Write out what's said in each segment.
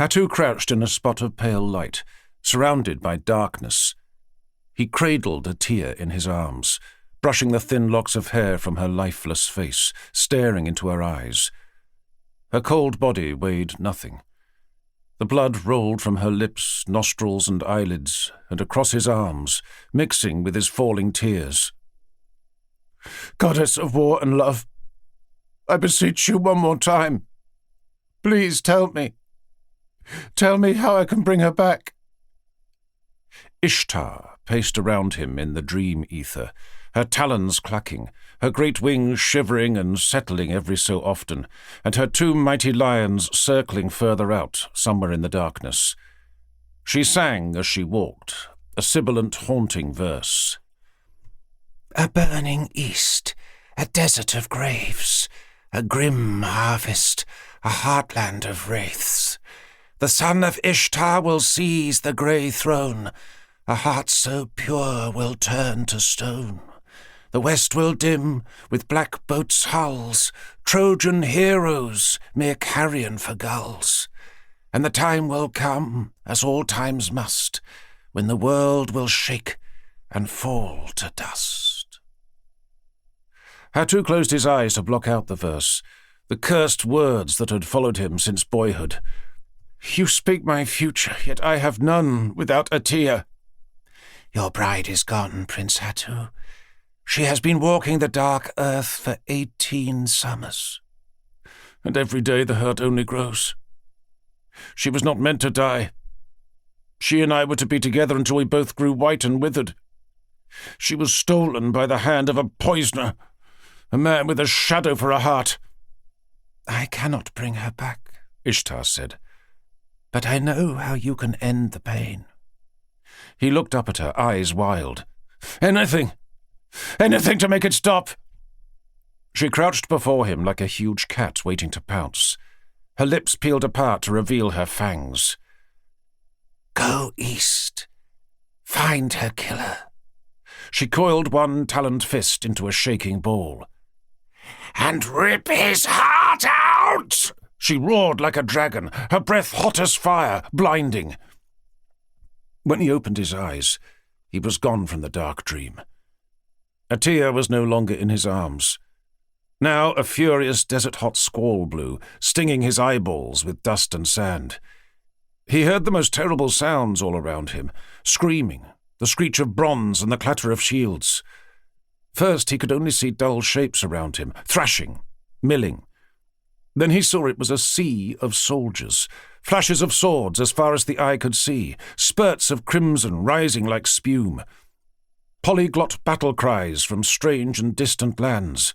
Hattu crouched in a spot of pale light, surrounded by darkness. He cradled a tear in his arms, brushing the thin locks of hair from her lifeless face, staring into her eyes. Her cold body weighed nothing. The blood rolled from her lips, nostrils, and eyelids, and across his arms, mixing with his falling tears. "Goddess of war and love, I beseech you one more time. Please tell me. Tell me how I can bring her back." Ishtar paced around him in the dream ether, her talons clacking, her great wings shivering and settling every so often, and her two mighty lions circling further out, somewhere in the darkness. She sang as she walked, a sibilant, haunting verse. "A burning east, a desert of graves, a grim harvest, a heartland of wraiths. The son of Ishtar will seize the grey throne, a heart so pure will turn to stone. The west will dim with black boats' hulls, Trojan heroes, mere carrion for gulls. And the time will come, as all times must, when the world will shake and fall to dust." Hattu closed his eyes to block out the verse, the cursed words that had followed him since boyhood. "You speak my future, yet I have none without a tear." "Your bride is gone, Prince Hattu. She has been walking the dark earth for 18 summers. And every day the hurt only grows. She was not meant to die. She and I were to be together until we both grew white and withered. She was stolen by the hand of a poisoner, a man with a shadow for a heart." "I cannot bring her back," Ishtar said, "but I know how you can end the pain." He looked up at her, eyes wild. "Anything! Anything to make it stop!" She crouched before him like a huge cat waiting to pounce. Her lips peeled apart to reveal her fangs. "Go east. Find her killer." She coiled one taloned fist into a shaking ball. "And rip his heart out!" She roared like a dragon, her breath hot as fire, blinding. When he opened his eyes, he was gone from the dark dream. Atiyah was no longer in his arms. Now a furious desert-hot squall blew, stinging his eyeballs with dust and sand. He heard the most terrible sounds all around him, screaming, the screech of bronze and the clatter of shields. First he could only see dull shapes around him, thrashing, milling. Then he saw it was a sea of soldiers, flashes of swords as far as the eye could see, spurts of crimson rising like spume. Polyglot battle cries from strange and distant lands,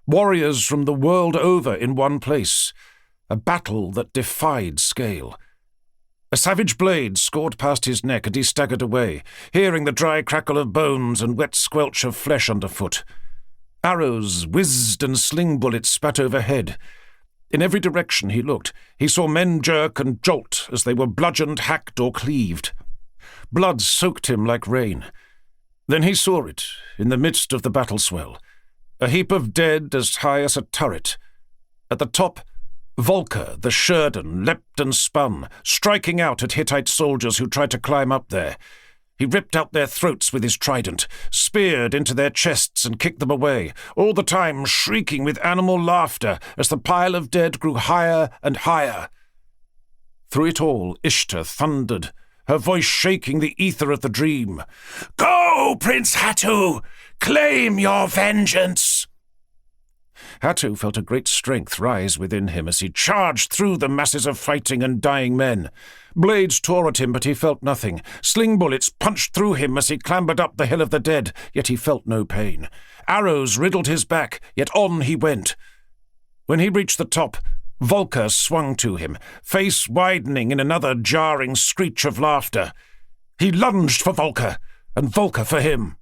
warriors from the world over in one place, a battle that defied scale. A savage blade scored past his neck and he staggered away, hearing the dry crackle of bones and wet squelch of flesh underfoot. Arrows whizzed and sling bullets spat overhead. In every direction he looked, he saw men jerk and jolt as they were bludgeoned, hacked, or cleaved. Blood soaked him like rain. Then he saw it, in the midst of the battle swell, a heap of dead as high as a turret. At the top, Volca the Sherden leapt and spun, striking out at Hittite soldiers who tried to climb up there. He ripped out their throats with his trident, speared into their chests and kicked them away, all the time shrieking with animal laughter as the pile of dead grew higher and higher. Through it all, Ishtar thundered, her voice shaking the ether of the dream. "Go, Prince Hattu! Claim your vengeance!" Hattu felt a great strength rise within him as he charged through the masses of fighting and dying men. Blades tore at him, but he felt nothing. Sling bullets punched through him as he clambered up the hill of the dead, yet he felt no pain. Arrows riddled his back, yet on he went. When he reached the top, Volca swung to him, face widening in another jarring screech of laughter. He lunged for Volca, and Volca for him.